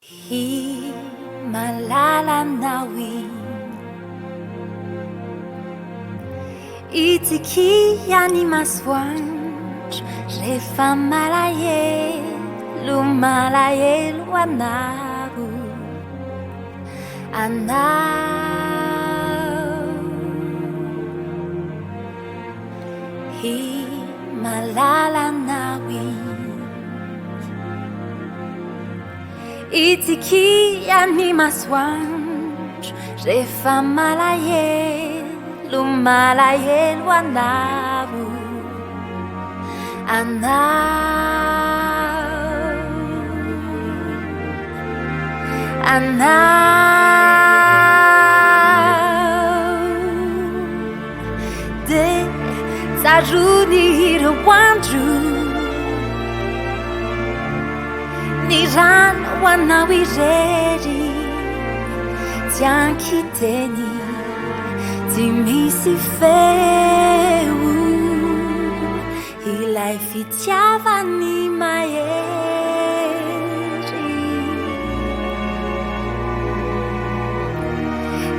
Imalalanao Iny itikiany masoandro rehefa malahelo anao Imalalanao Iny itikiany masoandro rehefa malahelo de tsarony ireo andro ny rano hoanao irery tsy ankiteny tsy misy feo ilay fitiavany mahery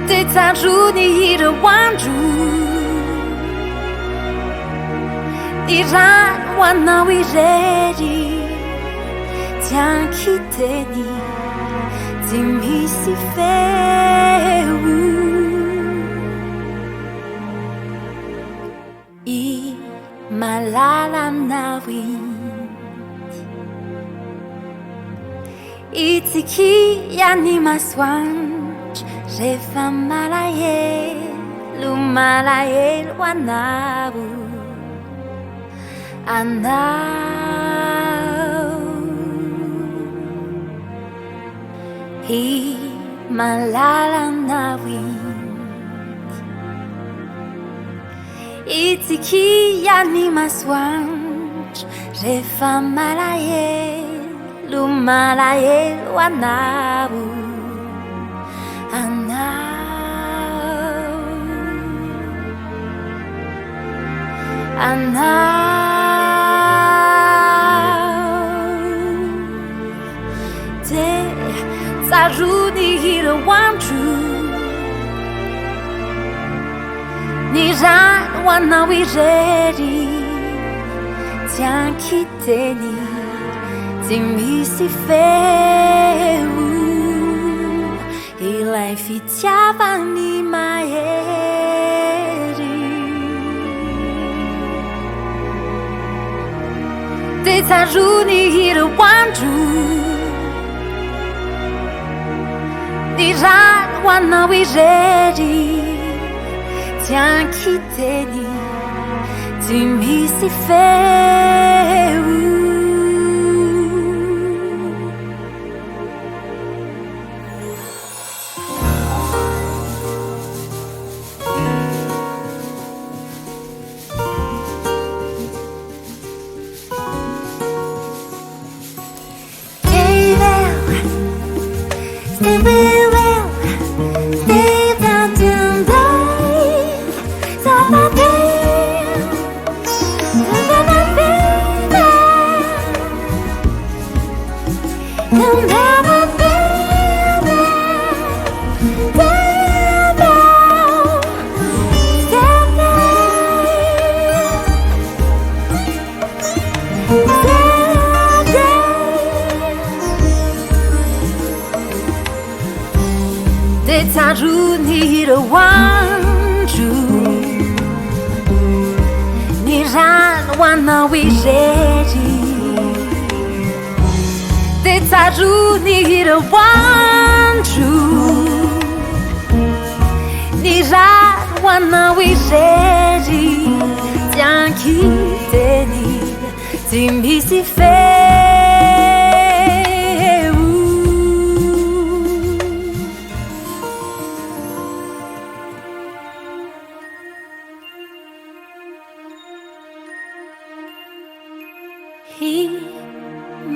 de tsarony ireo andro ny rano hoanao irery tsy ankiteny tsy misy feo Imalalanao Iny itikiany masoandro rehefa malahelo anao Imalalanao Iny itikiany masoandro rehefa malahelo anao de tsarony ireo andro ny rano hoanao irery tsy ankiteny tsy misy feo ilay fitiavany mahery de tsarony ireo andro ny rano hoanao irery tsy ankiteny tsy misy feo de tsarony ireo andro ny rano hoanao irery de tsarony ireo andro ny rano hoanao irery tsy ankiteny tsy misy feo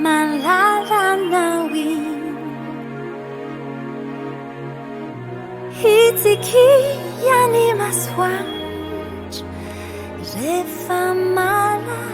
Imalalanao Iny itikiany masoandro rehefa malahelo